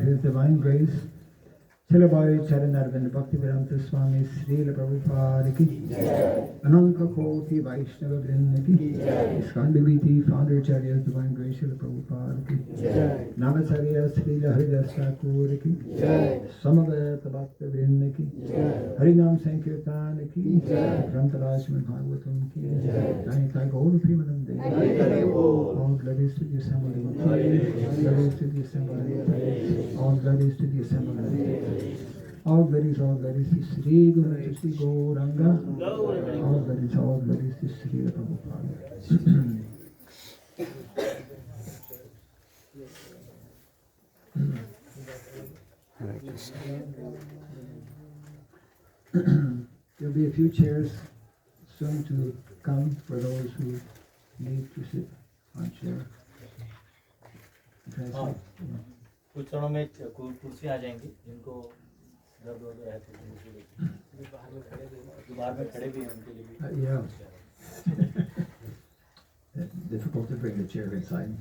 His Divine Grace, Chilabai Charanarvind Bhaktivedanta Swami Srila Prabhupada ki, Ananta Koti Vaishnava Vrinda ki, Skandaviti Founder Charya's Divine Grace Srila Prabhupada ki, Namacharya Srila Haridas Thakur ki, Samaveta Bhakta Vrinda ki, Harinam Sankirtan ki, Grantaraj Bhagavatam ki, Jai Gaur Premanande, all glories to the assembly, all glories to the assembly, all glories to the assembly. All glories to Sri Guru, Sri Gauranga. All glories to Sri Prabhupada. There'll be a few chairs soon to come for those who need to sit on chair. कुछ क्षणों में कुर्सी आ जाएंगी जिनको दर्द हो गया है तो बाहर में खड़े भी हैं उनके लिए भी difficult to bring the chair inside.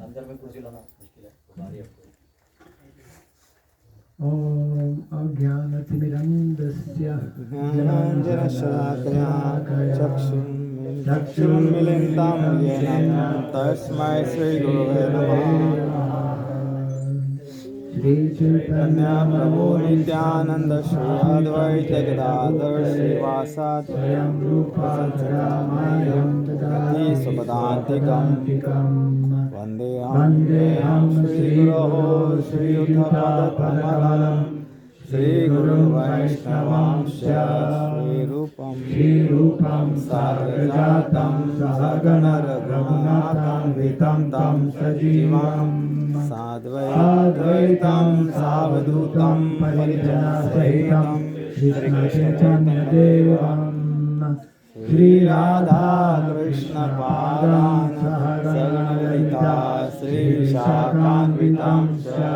अंदर में कुर्सी लाना मुश्किल है बाहर ही आपको Om Ajnanatimidandasya Jnananjanashalakaya Chakshurmilintam Yenam Tasmai Sri Gurave Namah Shri Chaitanya Prabhu Nityananda Shri Advaita Gadadhar Srivasat Swayam Rupa Saramayam Dadati Supadantikam Vandeham Shri Guru Shri Uttarapadakamalam Shri Guru Vaishnavamsya Shri Rupam Sarvajatam Sahagana Raghunatham Vitam Tam Sajivam Sadvaitam Savadutam Parijana Sahitam Krishna Chaitanya Devam Shri Radha Krishna Padan Sahaganalita Shri Shakanvitam Sha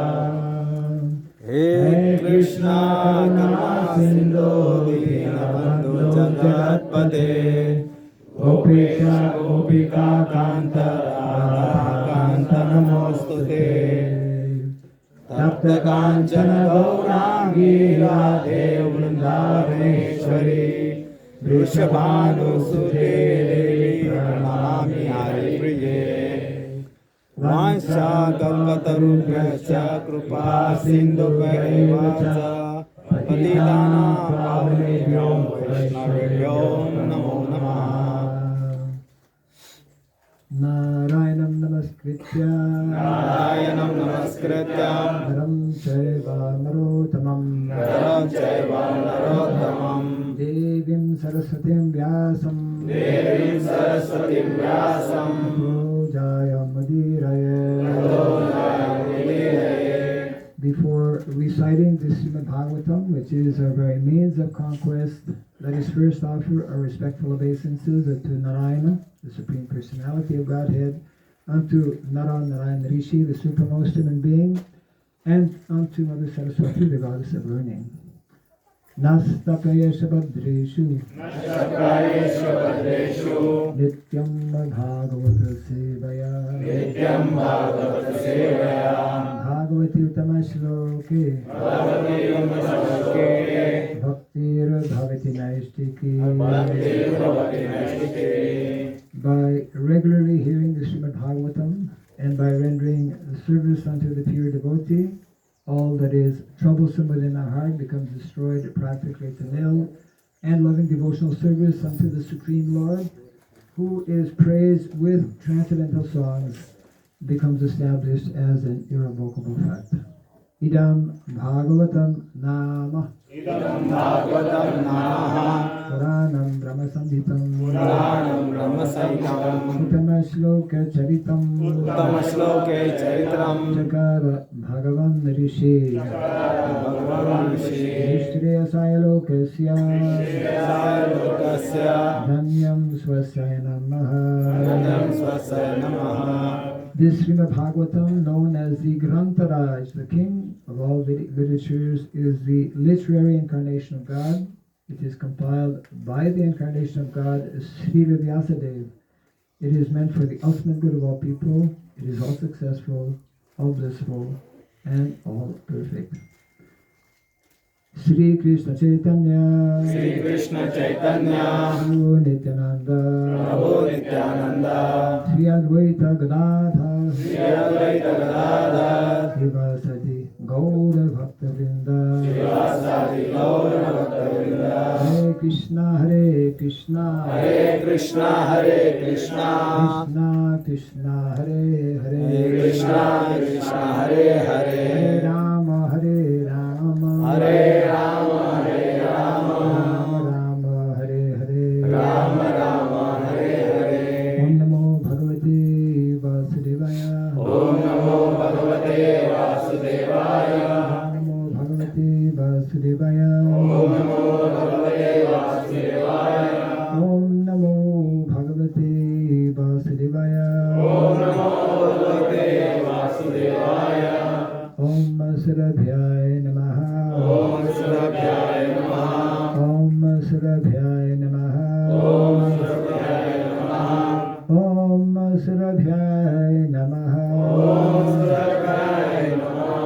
He Krishna Karuna Sindhu Dinabandhu Jagatpate Gopesha Gopika Kanta Radha Kanta Namostute Tapta Kanchana Gaurangi Radhe Vrindavaneshwari Vrishabhanusute Devi Pranami Haripriye Vansha Kalpatarubhyascha Krupa Sindhubhaiva Cha Patitana Pavanebhyo Vaishnavebhyo Namo Namah Narayanam Namaskritya Dharam Chaiva Narottamam Devim Saraswatim Vyasam Pujaya Madhiraye. Before reciting the Srimad Bhagavatam, which is our very means of conquest, let us first offer our respectful obeisances to Narayana, the Supreme Personality of Godhead, unto Narayana Rishi, the supremmost human being, and unto Mother Saraswati, the Goddess of Learning. नस्तकयश भद्रेषु नष्टप्रायेषु भद्रेषु नित्यं भागवत सेवया नित्यं भागवत सेवया भागवती उत्तम श्लोके भगवति उन्मश्लोके भक्तिर्भवति नैष्टिकी. भक्तिर्भवति नैष्टिके. By regularly hearing the Srimad Bhagavatam and by rendering service unto the pure devotee, all that is troublesome within our heart becomes destroyed practically to nil, and loving devotional service unto the Supreme Lord, who is praised with transcendental songs, becomes established as an irrevocable fact. Idam Bhagavatam Nama Idam Bhagavatam Nama Puranam Brahma Samhitam Puranam Brahma Samhitam Uttama Shloka Charitam Uttama Shloke Charitram Chakara Bhagavan Rishi Bhagavan Rishi Nishreyasaya Lokasya Lokasya Dhanyam Swasaya Namaha. Dhanyam Swasaya Namaha. This Srimad Bhagavatam, known as the Grantaraj, the king of all Vedic literatures, is the literary incarnation of God. It is compiled by the incarnation of God, Srila Vyasadeva. It is meant for the ultimate good of all people. It is all successful, all blissful, and all perfect. Sri Krishna Chaitanya Sri Krishna Chaitanya Prabhu Nityananda Prabhu Nityananda Sri Advaita Gadadhar Sri Advaita Gadadhar Srivasadi Gaura Bhakta Vrinda Srivasadi Gaura Bhakta Vrinda. Hare Krishna Hare Krishna Hare Krishna Hare Krishna Krishna Krishna Hare Hare Krishna Krishna Hare Hare Hare Rama Hare Rama Hare Rama Hare Rama Rama Hare Hare Rama Rama Hare Hare. Om Namo Bhagavate Vasudevaya Om Namo Bhagavate Vasudevaya. Om Namo Bhagavate Vasudevaya Om Namo Bhagavate Vasudevaya. Om Namo Bhagavate Vasudevaya Om Namo Bhagavate Vasudevaya. Om Surabhyaya Namaha Om Surabhyaya Namaha. Om Surabhyaya Namaha Om Surabhyaya Namaha. Om Surabhyaya Namaha Om Surabhyaya Namaha.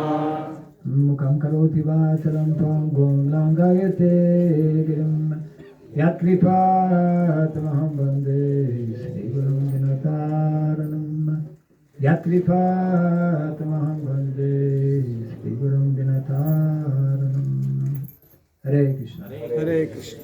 Mukam karoti vachalam tvangom langayate girim Yakripatamaham vande Sri Gurum Dinataranam Yakripatamaham vande Sri Gurum Dinataranam. Hare Krishna. Hare Krishna.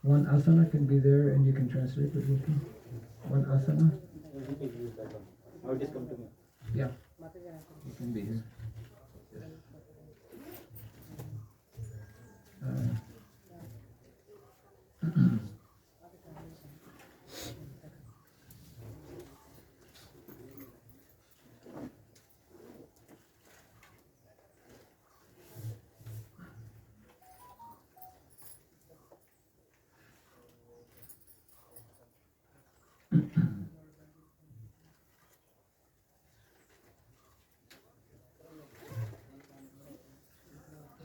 One asana can be there and you can translate it with me. One asana. Now it is come to me. Yeah. You can be here.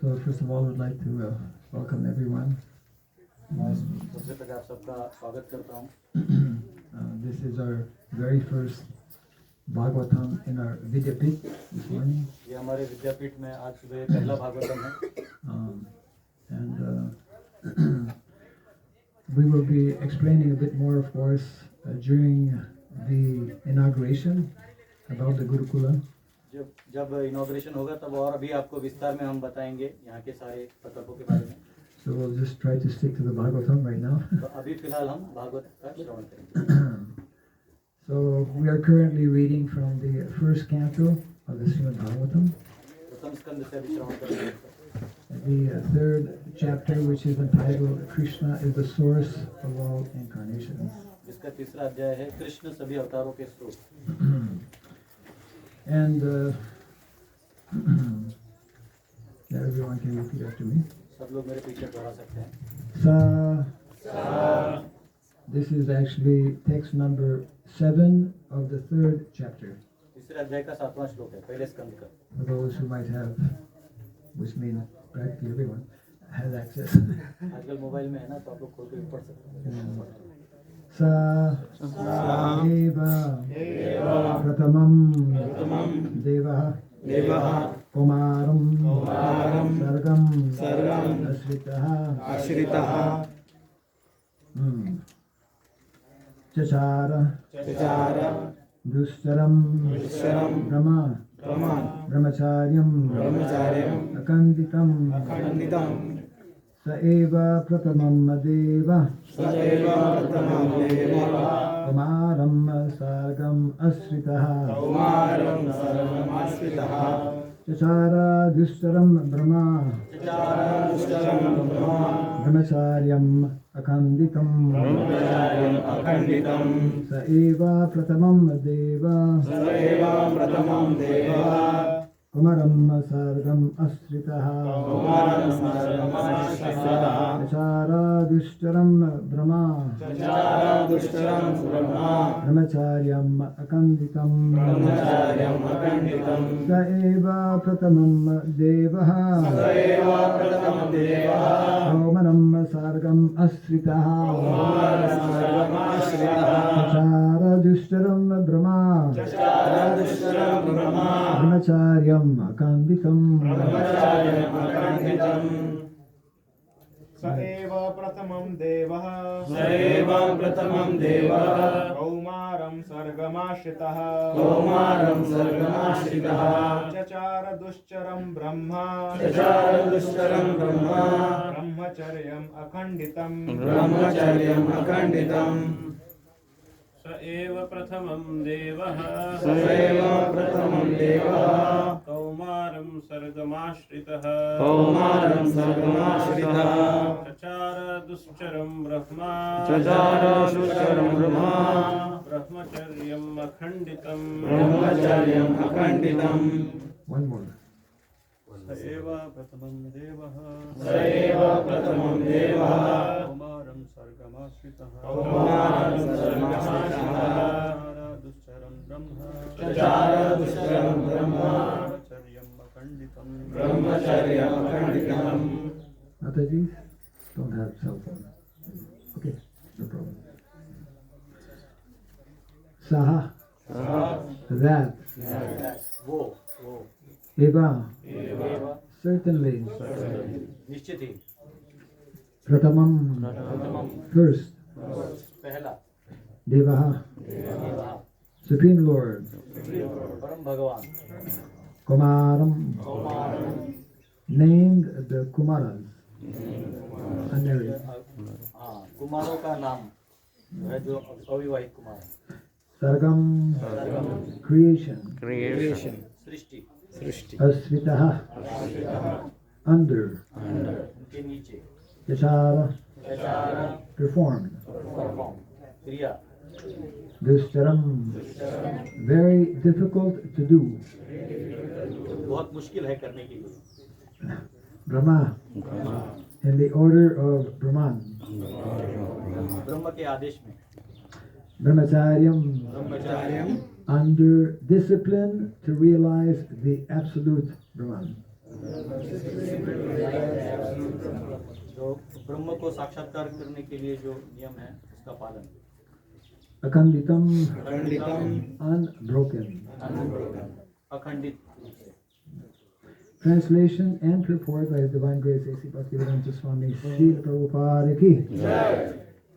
So first of all, I'd like to welcome everyone. सबसे पहले आप सबका स्वागत करता हूँ. This is our very first Bhagavatam in our Vidyapit this morning. ये हमारे विद्यापीठ में आज सुबह पहला भागवतम है. And we will be explaining a bit more, of course, during the inauguration about the Gurukula. जब इनॉग्रेशन होगा तब और अभी आपको विस्तार में हम बताएंगे यहाँ के सारे प्रकल्पों के बारे में. So we'll just try to stick to the Bhagavatam right now. तो अभी फिलहाल हम भागवत का श्रवण करेंगे. So we are currently reading from the first canto of the Srimad Bhagavatam, प्रथम स्कंद से अभी श्रवण करेंगे. the third chapter, which is entitled Krishna is the source of all incarnations. जिसका तीसरा अध्याय है कृष्ण सभी अवतारों के स्रोत. And everyone can repeat after me. सब लोग मेरे पीछे दोहरा सकते हैं. Sa This is actually text number 7 of the 3rd chapter. तीसरे अध्याय का 7वां श्लोक है पहले स्कंद का। For those who might have, which means practically everyone has access. आजकल मोबाइल में है ना, तो आप लोग खोल के भी पढ़ सकते हैं। Sa eva pratamam devah kumaram sargam asritah chachara dustaram brahmacharyam akanditam sa eva pratamam deva kumaram sargam asritah chachara dustaram brahmacharyam akanditam sa eva pratamam deva kumaram sargam asritah chachara dustaram brahmacharyam akanditam sa eva pratamam devah kumaram sargam asritah chachara dustaram brahmacharyam akanditam स एव प्रथमं देवः कौमारं सर्गमाश्रितः चचार दुश्चरं ब्रह्मा ब्रह्मचर्यम् अखण्डितम् स एव प्रथमं देवः कौमारं सर्गमाश्रितः चचार दुश्चरं Brahma ब्रह्मचर्यम् अखण्डितम् One more. स एव प्रथमं देवः कौमारं सर्गमाश्रितः दुश्चरं ब्रह्मचर्यम् अखण्डितम् Mataji, don't have cell phone. Okay, no problem. Saha, that, वो eva, एवं certainly, निश्चित ही pratamam, first, पहला devaha, Supreme Lord, परम भगवान Kumaram, named the Kumaras, unmarried, हाँ कुमारों का नाम है जो अविवाहित कुमार है। Sargam, creation, सृष्टि Asritaha, under, उनके नीचे Yachara, performed, परफॉर्म क्रिया Dustaram, very difficult to do, बहुत मुश्किल है करने के लिए। Brahma, in the order of Brahman, ब्रह्म के आदेश में Brahmacharyam, ब्रह्मचार्य under discipline to realize the absolute Brahman. जो ब्रह्म को साक्षात्कार करने के लिए जो नियम है उसका पालन Akanditam, unbroken. अखंडित Translation and purport by His Divine Grace A.C. Bhaktivedanta Swami Srila Prabhupada ki.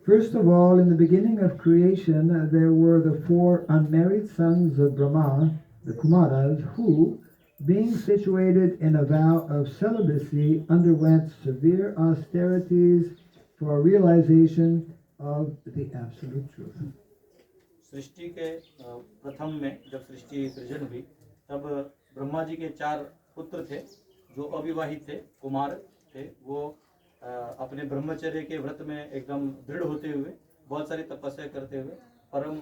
First of all, in the beginning of creation, there were the 4 unmarried sons of Brahma, the Kumaras, who, being situated in a vow of celibacy, underwent severe austerities for realization of the absolute truth. सृष्टि के प्रथम में जब सृष्टि सृजन हुई तब ब्रह्मा जी के 4 पुत्र थे जो अविवाहित थे, कुमार थे। वो अपने ब्रह्मचर्य के व्रत में एकदम दृढ़ होते हुए बहुत सारी तपस्या करते हुए परम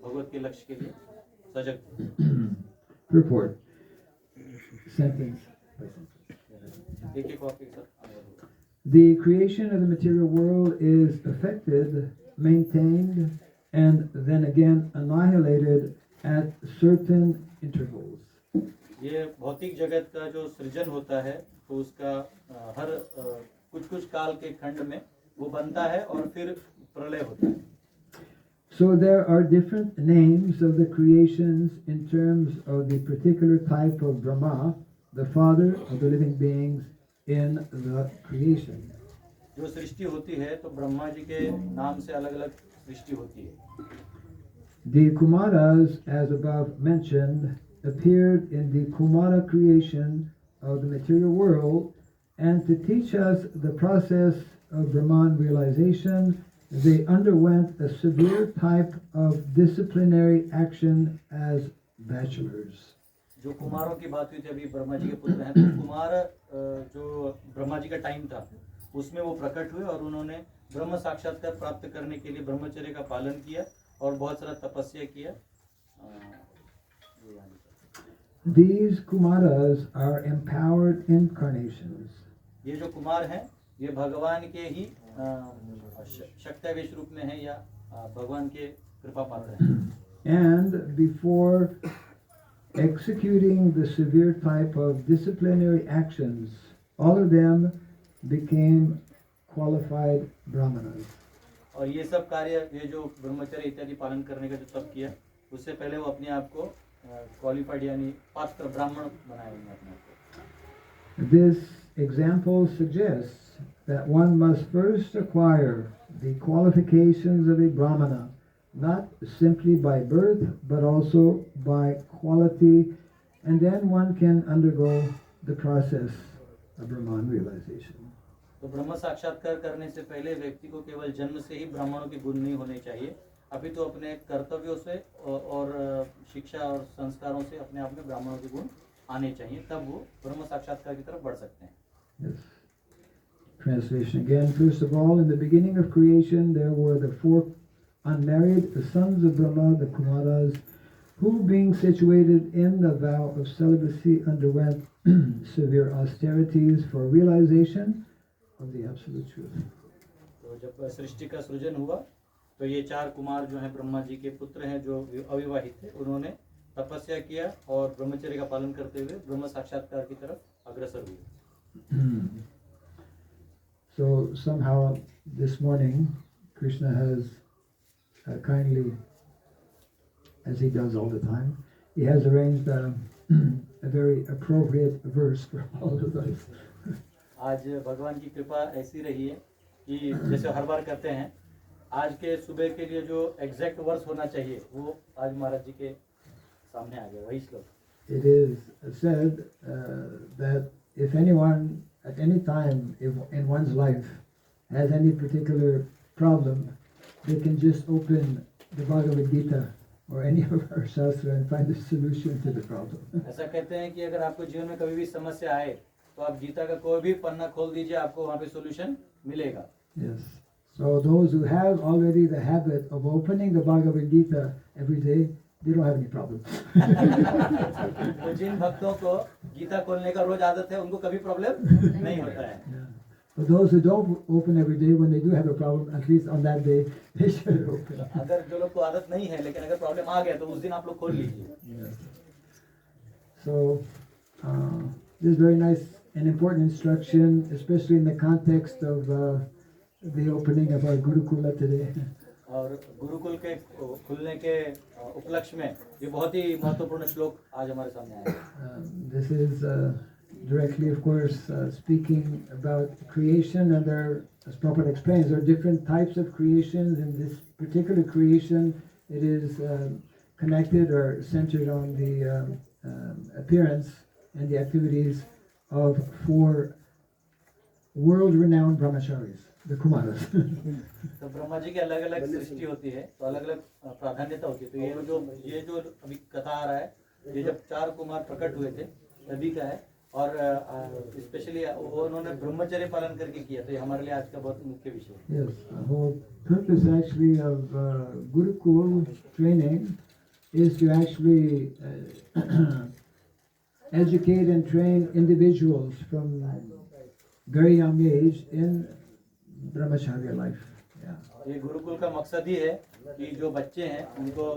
भगवत के लक्ष्य के लिए सजग थे। Report. Sentence by sentence. एक-एक वाक्य sir. The creation of the material world is affected, maintained, and then again annihilated at certain intervals. ये भौतिक जगत का जो सृजन होता है तो उसका हर कुछ कुछ काल के खंड में वो बनता है और फिर प्रलय होता है. So there are different names of the creations in terms of the particular type of Brahma, the father of the living beings in the creation. जो सृष्टि होती है तो ब्रह्मा जी के नाम से अलग अलग सृष्टि होती है. The Kumaras, as above mentioned, appeared in the Kumara creation of the material world, and to teach us the process of Brahman realization, they underwent a severe type of disciplinary action as bachelors. जो कुमारों की बात हुई थी अभी ब्रह्मा जी के पुत्र हैं तो कुमार जो ब्रह्मा जी का टाइम था उसमें वो प्रकट हुए और उन्होंने ब्रह्म साक्षात्कार प्राप्त करने के लिए ब्रह्मचर्य का पालन किया और बहुत सारा तपस्या किया. These Kumaras are empowered incarnations. ये जो कुमार हैं ये भगवान के ही शक्तिवेश रूप में है या भगवान के कृपा पात्र हैं. And before executing the severe type of disciplinary actions, all of them became qualified brahmanas. और ये सब कार्य ये जो ब्रह्मचर्य इत्यादि पालन करने का जो तप किया उससे पहले वो अपने आप को क्वालिफाइड यानी पात्र ब्राह्मण बनाएंगे अपने आप को. This example suggests that one must first acquire the qualifications of a brahmana, not simply by birth, but also by quality, and then one can undergo the process of Brahman realization. तो ब्रह्म साक्षात्कार करने से पहले व्यक्ति को केवल जन्म से ही ब्राह्मणों के गुण नहीं होने चाहिए, अभी तो अपने कर्तव्यों से और शिक्षा और संस्कारों से अपने आप में ब्राह्मणों के गुण आने चाहिए, तब वो ब्रह्म साक्षात्कार की तरफ बढ़ सकते हैं. Yes. Translation again. First of all, in the beginning of creation, there were the four unmarried sons of Brahma, the Kumaras, who, being situated in the vow of celibacy, underwent severe austerities for realization of the absolute truth. तो जब सृष्टि का सृजन हुआ तो ये चार कुमार जो हैं ब्रह्मा जी के पुत्र हैं जो अविवाहित थे, उन्होंने तपस्या किया और ब्रह्मचर्य का पालन करते हुए ब्रह्म साक्षात्कार की तरफ अग्रसर हुए. So somehow this morning Krishna has kindly, as he does all the time, he has arranged a very appropriate verse for all of us. आज भगवान की कृपा ऐसी रही है कि जैसे हर बार करते हैं, आज के सुबह के लिए जो एग्जैक्ट वर्स होना चाहिए वो आज महाराज जी के सामने आ गया, वही श्लोक. It is said that if anyone at any time in one's life has any particular problem, they can just open the Bhagavad Gita or any of our shastra and find the solution to the problem. ऐसा कहते हैं कि अगर आपको जीवन में कभी भी समस्या आए तो आप गीता का कोई भी पन्ना खोल दीजिए, आपको वहाँ पे सॉल्यूशन मिलेगा. Yes. So those who have already the habit of opening the Bhagavad Gita every day, they don't have any problem. तो जिन भक्तों को गीता खोलने का रोज आदत है उनको कभी प्रॉब्लम नहीं होता है. Yeah. But those who don't open every day, when they do have a problem, at least on that day, they should open. अगर जो लोग को आदत नहीं है लेकिन अगर प्रॉब्लम आ गया तो उस दिन आप लोग खोल लीजिए. Yes. So this is very nice and important instruction, especially in the context of the opening of our Gurukula today. और गुरुकुल के खुलने के उपलक्ष्य में ये बहुत ही महत्वपूर्ण श्लोक आज हमारे सामने आया है. This is directly, of course, speaking about creation, and there, as Prabhupada explains, there are different types of creations. In this particular creation, it is connected or centered on the appearance and the activities of four world-renowned brahmacharis, the Kumaras. तो ब्रह्मा जी की अलग अलग सृष्टि होती है तो अलग अलग प्राधान्यता होती है. तो ये जो अभी कथा आ रहा है, ये जब चार कुमार प्रकट हुए थे तभी का है और स्पेशली उन्होंने ब्रह्मचर्य पालन करके किया, तो ये हमारे लिए आज का बहुत मुख्य विषय है. Yes, the whole purpose actually of Gurukul training is to actually educate and train individuals from very young age in brahmacharya life. Yeah. ये गुरुकुल का मकसद ही है कि जो बच्चे हैं उनको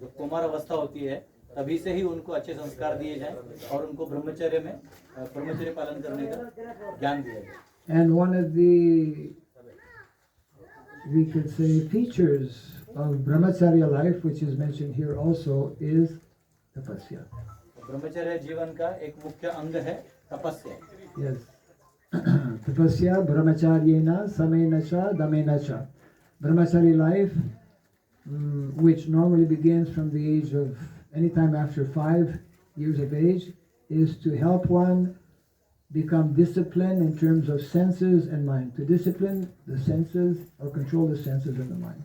जो कुमार अवस्था होती है तभी से ही उनको अच्छे संस्कार दिए जाएं और उनको ब्रह्मचर्य पालन करने का ज्ञान दिया जाए. And one of the, we could say, features of brahmacharya life, which is mentioned here also, is tapasya. ब्रह्मचर्य जीवन का एक मुख्य अंग है तपस्या. Yes. Tapasya brahmacharyena samena cha damena cha. Brahmacharya life, which normally begins from the age of any time after 5 years of age, is to help one become disciplined in terms of senses and mind. To discipline the senses or control the senses and the mind.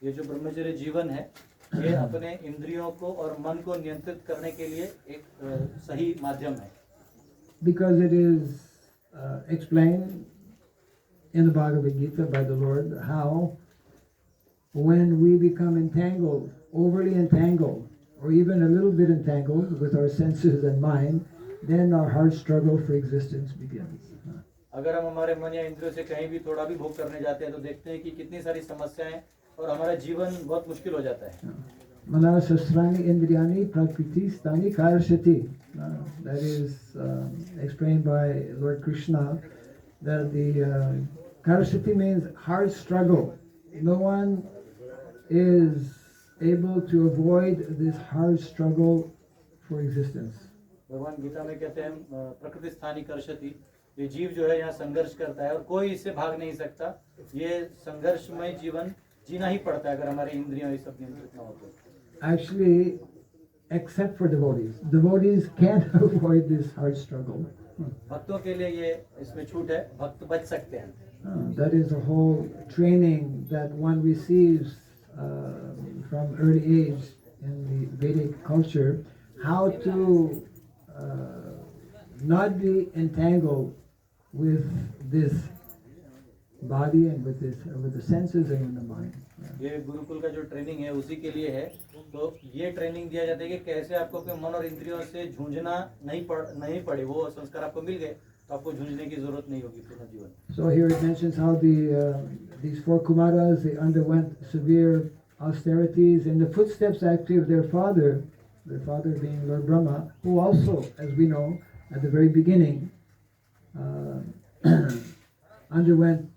ये जो ब्रह्मचर्य जीवन है ये अपने इंद्रियों को और मन को नियंत्रित करने के लिए एक सही माध्यम है. Because it is explained in the Bhagavad Gita by the Lord how when we become entangled, overly entangled, or even a little bit entangled with our senses and mind, then our hard struggle for existence begins. अगर हम हमारे मन या इंद्रियों से कहीं भी थोड़ा भी भोग करने जाते हैं तो देखते हैं कि कितनी सारी समस्याएं और हमारा जीवन बहुत मुश्किल हो जाता है. Mana sasrani indriyani prakriti stani karshati. That is explained by Lord Krishna, that the karshati means hard struggle. No one is able to avoid this hard struggle for existence. भगवान गीता में कहते हैं प्रकृति स्थानी कर्षति. ये जीव जो है यहाँ संघर्ष करता है और कोई इससे भाग नहीं सकता. ये संघर्षमय जीवन जीना ही पड़ता है अगर हमारे इंद्रियों ये सब नियंत्रित न हो तो. Actually, except for devotees. Devotees can't avoid this hard struggle. भक्तों के लिए ये इसमें छूट है, भक्त बच सकते हैं. That is a whole training that one receives from early age in the Vedic culture, how to not be entangled with this body and with the senses and in the mind. ये गुरुकुल का जो training है उसी के लिए है. तो ये ट्रेनिंग दिया जाता है कि कैसे आपको अपने मन और इंद्रियों से झूंझना नहीं पड़े. वो संस्कार आपको मिल गए तो आपको झूंझने की जरूरत नहीं होगी पूर्ण जीवन. So here it mentions how these 4 Kumaras, they underwent severe austerities in the footsteps actually of their father being Lord Brahma, who also, as we know, at the very beginning, underwent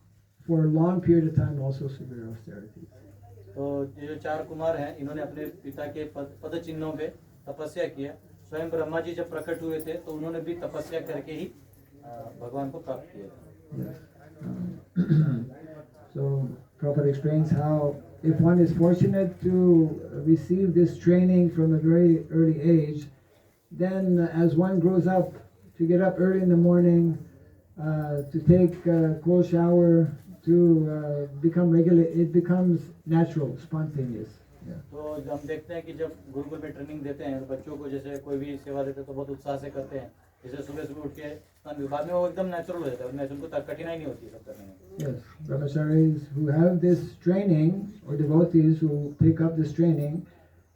for a long period of time also severe austerities. तो ये जो 4 कुमार हैं इन्होंने अपने पिता के पद चिन्हों पे तपस्या किया. स्वयं ब्रह्मा जी जब प्रकट हुए थे तो उन्होंने भी तपस्या करके ही भगवान को प्राप्त किया. So Prabhupada explains how if one is fortunate to receive this training from a very early age, then as one grows up, to get up early in the morning, to take a cold shower, to become regular, it becomes natural, spontaneous. Yeah. तो हम देखते हैं कि जब गुरुकुल में training देते हैं बच्चों को, जैसे कोई भी सेवा देते हैं तो बहुत उत्साह से करते हैं. जैसे सुबह उठ के बाद में वो एकदम नेचुरल हो जाता है, उनमें उनको कठिनाई नहीं होती सब करने में. Yes, brahmacharis who have this training, or devotees who take up this training,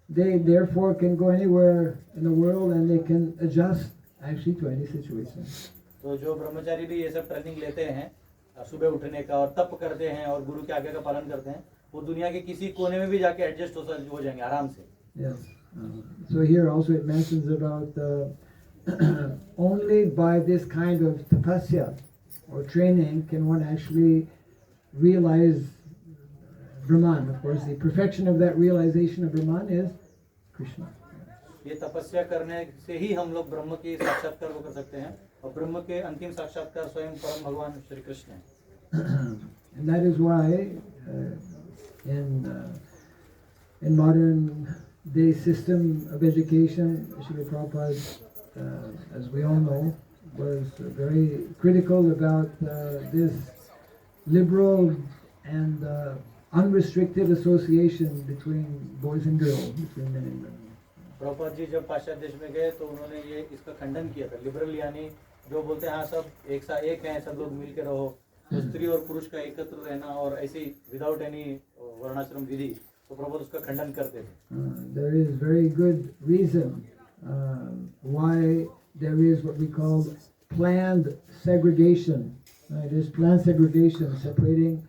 they therefore can go anywhere in the world and they can adjust actually to any situation. तो जो ब्रह्मचारी भी ये सब ट्रेनिंग लेते हैं सुबह उठने का और तप करते हैं और गुरु के आज्ञा का पालन करते हैं, वो दुनिया के किसी कोने में भी जाके एडजस्ट हो जाएंगे आराम से. Yes. So here also it mentions about only by this kind of tapasya or training can one actually realize Brahman. Of course, the perfection of that realization of Brahman is Krishna. ये तपस्या करने से ही हम लोग ब्रह्म की साक्षात्कार को कर सकते हैं और ब्रह्म के अंतिम साक्षात्कार स्वयं परम भगवान श्री कृष्ण हैं. And that is why in modern day system of education, Srila Prabhupada, as we all know, was very critical about this liberal and unrestricted association between boys and girls, between men and women. Prabhupada ji जब पाश्चात्य देश में गए तो उन्होंने ये इसका खंडन किया था. लिबरल यानी जो बोलते हैं हाँ सब एक हैं, सब लोग मिल के रहो, तो स्त्री और पुरुष का एकत्र रहना और ऐसे विदाउट एनी वर्णाश्रम विधि, तो प्रभुपाद उसका खंडन करते थे. There is very good reason why there is what we call planned segregation. There's planned segregation separating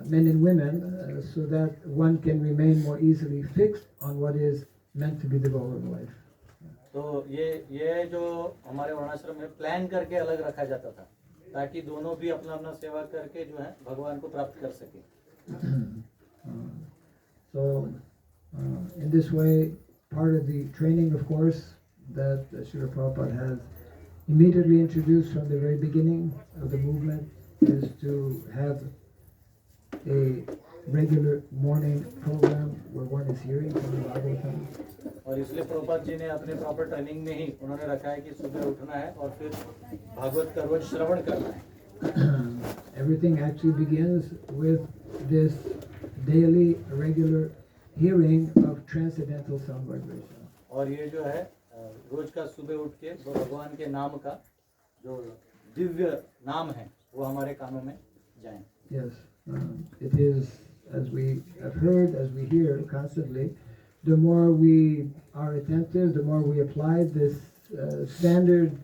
men and women so that one can remain more easily fixed on what is meant to be the goal of life. तो ये जो हमारे वर्णाश्रम में plan करके अलग रखा जाता था ताकि दोनों भी अपना अपना सेवा करके जो है भगवान को प्राप्त कर सके. So, in this way, part of the training, of course, that Srila Prabhupada has immediately introduced from the very beginning of the movement is to have a regular morning program where one is hearing from the Bhagavatam. और इसलिए प्रभुपाद जी ने अपने proper training में ही उन्होंने रखा है कि सुबह उठना है और फिर भागवत का रोज श्रवण करना है. Everything actually begins with this daily, regular hearing of transcendental sound vibration. और ये जो है रोज का सुबह उठ के भगवान के नाम का जो दिव्य नाम है वो हमारे कानों में जाए. Yes, it is, as we have heard, as we hear constantly, the more we are attentive, the more we apply this standard,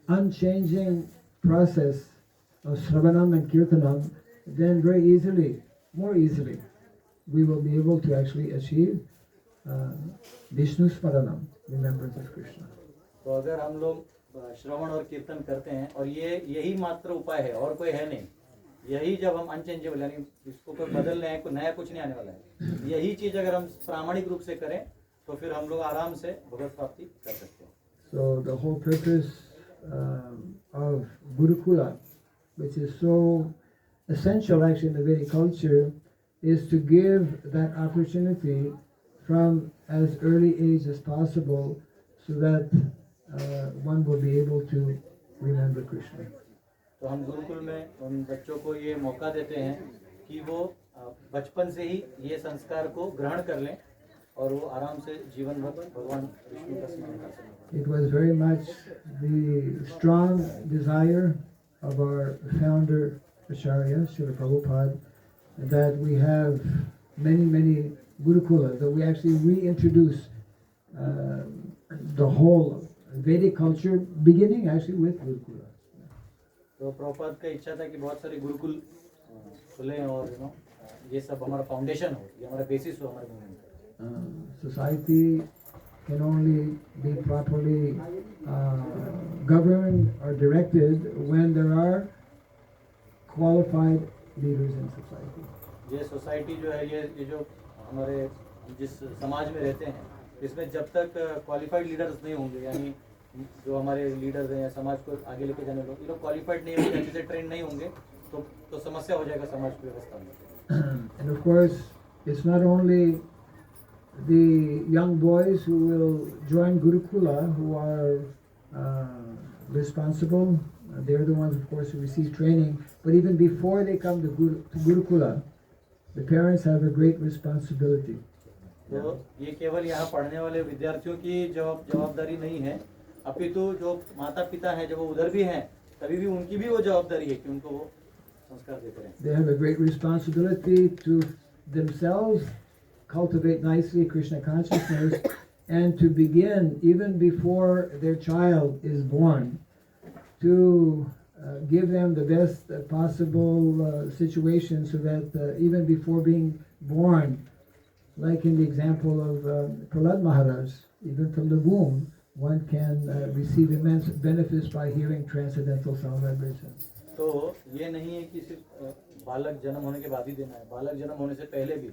unchanging process of Shravanam and Kirtanam, then very easily, more easily, we will be able to actually achieve Vishnu Smaranam, remembrance of Krishna. तो अगर हम लोग श्रवण और कीर्तन करते हैं और ये यही मात्र उपाय है और कोई है नहीं, यही जब हम अनचेंजेबल यानी इसको कोई बदलने हैं, कोई नया कुछ नहीं आने वाला है, यही चीज अगर हम प्रामाणिक रूप से करें तो फिर हम लोग आराम से भगवत प्राप्ति कर सकते हैं. So the whole purpose of Gurukula, which is so essential actually in the Vedic culture, is to give that opportunity from as early age as possible so that one will be able to remember Krishna. तो हम गुरुकुल में उन बच्चों को ये मौका देते हैं कि वो बचपन से ही ये संस्कार को ग्रहण कर लें और वो आराम से जीवन भर भगवान विष्णु का स्मरण कर सकें. It was very much the strong desire of our founder Acharya, Srila Prabhupada, that we have many Gurukulas, that we actually reintroduce the whole Vedic culture, beginning actually with Gurukula. तो प्रभुपाद का इच्छा था कि बहुत सारे गुरुकुल खुले और ये सब हमारा फाउंडेशन हो, ये हमारा बेसिस हो हमारे मूवमेंट का. Society can only be properly governed or directed when there are qualified leaders in society. ये सोसाइटी जो है ये जो हमारे जिस समाज में रहते हैं इसमें जब तक क्वालिफाइड लीडर्स नहीं होंगे यानी जो हमारे लीडर्स हैं या समाज को आगे लेके जाने लोग ये लोग क्वालिफाइड नहीं होंगे, अच्छे से ट्रेन नहीं होंगे तो समस्या हो जाएगा समाज की व्यवस्था में. And of course, it's not only the young boys who will join Gurukula who are responsible. They're the ones, of course, who receive training. But even before they come to Gurukula, the parents have a great responsibility. तो ये केवल यहाँ पढ़ने वाले विद्यार्थियों की जवाबदारी नहीं है, अपितु जो माता पिता हैं जब वो उधर भी हैं तभी भी उनकी भी वो जवाबदारी है कि उनको वो संस्कार देते रहें. They have a great responsibility to themselves cultivate nicely Krishna consciousness and to begin even before their child is born to give them the best possible situation so that even before being born, like in the example of Prahlad Maharaj, even from the womb, one can receive immense benefits by hearing transcendental sound vibrations. तो ये नहीं है कि सिर्फ बालक जन्म होने के बाद ही देना है, बालक जन्म होने से पहले भी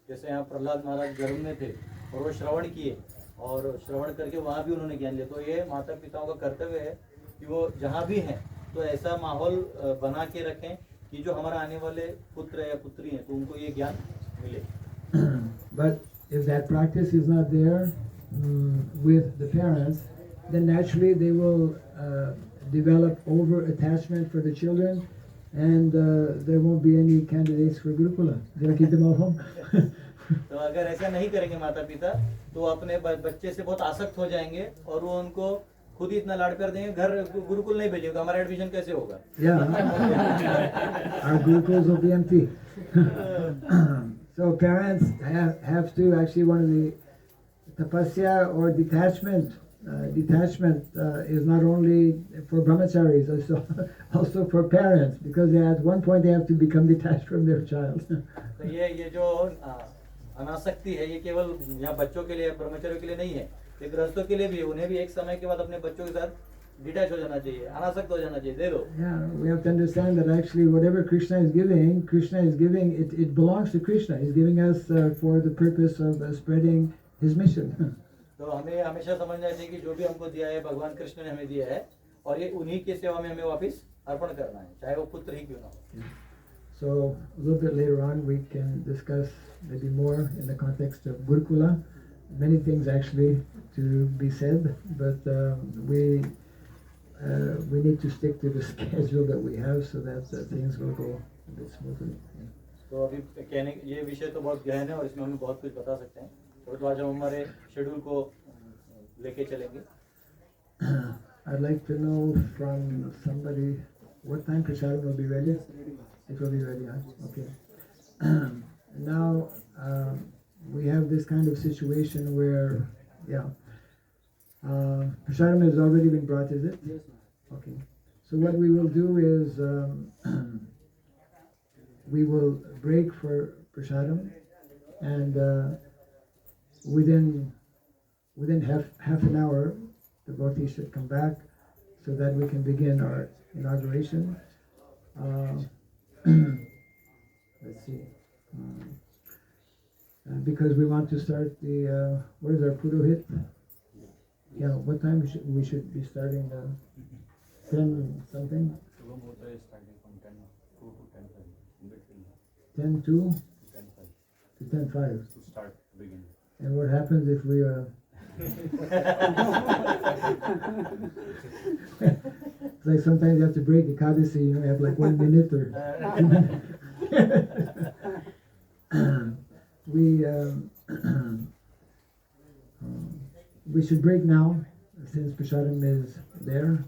जैसे यहाँ प्रहलाद महाराज गर्भ में थे और वो श्रवण किए और श्रवण करके वहाँ भी उन्होंने ज्ञान लिया. तो ये माता पिताओं का कर्तव्य है कि वो जहाँ भी हैं तो ऐसा माहौल बना के रखें कि जो हमारा आने वाले पुत्र या पुत्री हैं तो उनको ये ज्ञान मिले. But if that practice is not there with the parents, then naturally they will develop over-attachment for the children and there won't be any candidates for Gurukula. They'll keep them all home. तो अगर ऐसा नहीं करेंगे माता पिता तो अपने बच्चे से बहुत आसक्त हो जाएंगे और वो उनको खुद ही इतना लाड कर देंगे, घर गुरुकुल नहीं भेजेंगे, हमारा एडमिशन कैसे होगा. Yeah, our Gurukuls will be empty. So parents have to actually, one of the tapasya or detachment detachment is not only for brahmacharis, also for parents, because at one point they have to become detached from their child. तो ये जो अनासक्ति है ये केवल यहाँ बच्चों के लिए ब्रह्मचारियों के लिए नहीं है, ये गृहस्थों के लिए भी है। उन्हें भी एक समय के बाद अपने बच्चों के साथ डिटैच हो जाना चाहिए, अनासक्त हो जाना चाहिए। दे दो। Yeah, we have to understand that actually whatever Krishna is giving, it belongs to Krishna. He's giving us for the purpose of spreading his mission. तो हमें हमेशा समझना चाहिए कि जो भी हमको दिया है भगवान कृष्ण ने हमें दिया है, और ये उन्हीं की सेवा में हमें वापस अर्पण करना है, चाहे वो पुत्र ही क्यों ना हो। So a little bit later on we can discuss maybe more in the context of Gurukula. Many things actually to be said, but we need to stick to the schedule that we have so that things will go a bit smoothly. तो अभी कहने ये विषय तो बहुत गहन है और इसमें हम बहुत कुछ बता सकते हैं, तो आज हम हमारे शेड्यूल को लेके चलेंगे। I'd like to know from somebody what time Prashad will be ready. It will be ready, huh? Okay. Now we have this kind of situation where, Prashadam has already been brought, is it? Yes, Okay. So what we will do is we will break for Prashadam, and within half an hour the devotees should come back so that we can begin our inauguration. Let's see. Because we want to start the where's our Purohit? Yeah, what time we should be starting? 10 something? 10 to 10:05. To start beginning. And what happens if we it's like sometimes you have to break Ekadasi, you have like 1 minute or 2 minutes. We should break now since Prashadam is there.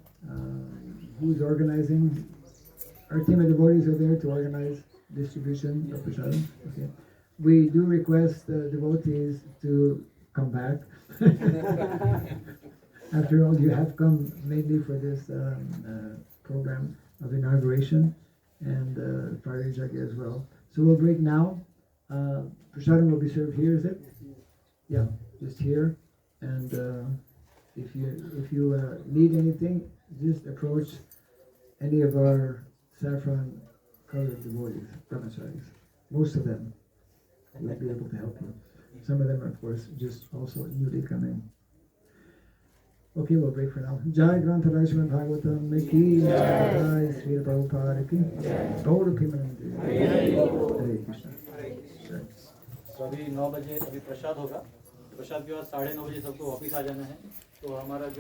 Who's organizing? Our team of devotees are there to organize distribution of Prashadam. Okay. We do request the devotees to come back. After all, you have come mainly for this program of inauguration and Fire Yajna as well. So we'll break now. Prashadam will be served here, is it? Yeah, just here. And if you need anything, just approach any of our saffron colored devotees, brahmacharis. Most of them will be able to help you. Some of them, of course, just also newly coming. Okay, we'll break for now. Jai Grantaraj Srimad Bhagavatam ki Jai Sri Prabhupada ki Gaur Premanande. Hare Krishna. तो अभी 9 बजे अभी प्रसाद होगा, प्रसाद के बाद 9:30 बजे सबको वापस आ जाना है। तो हमारा जो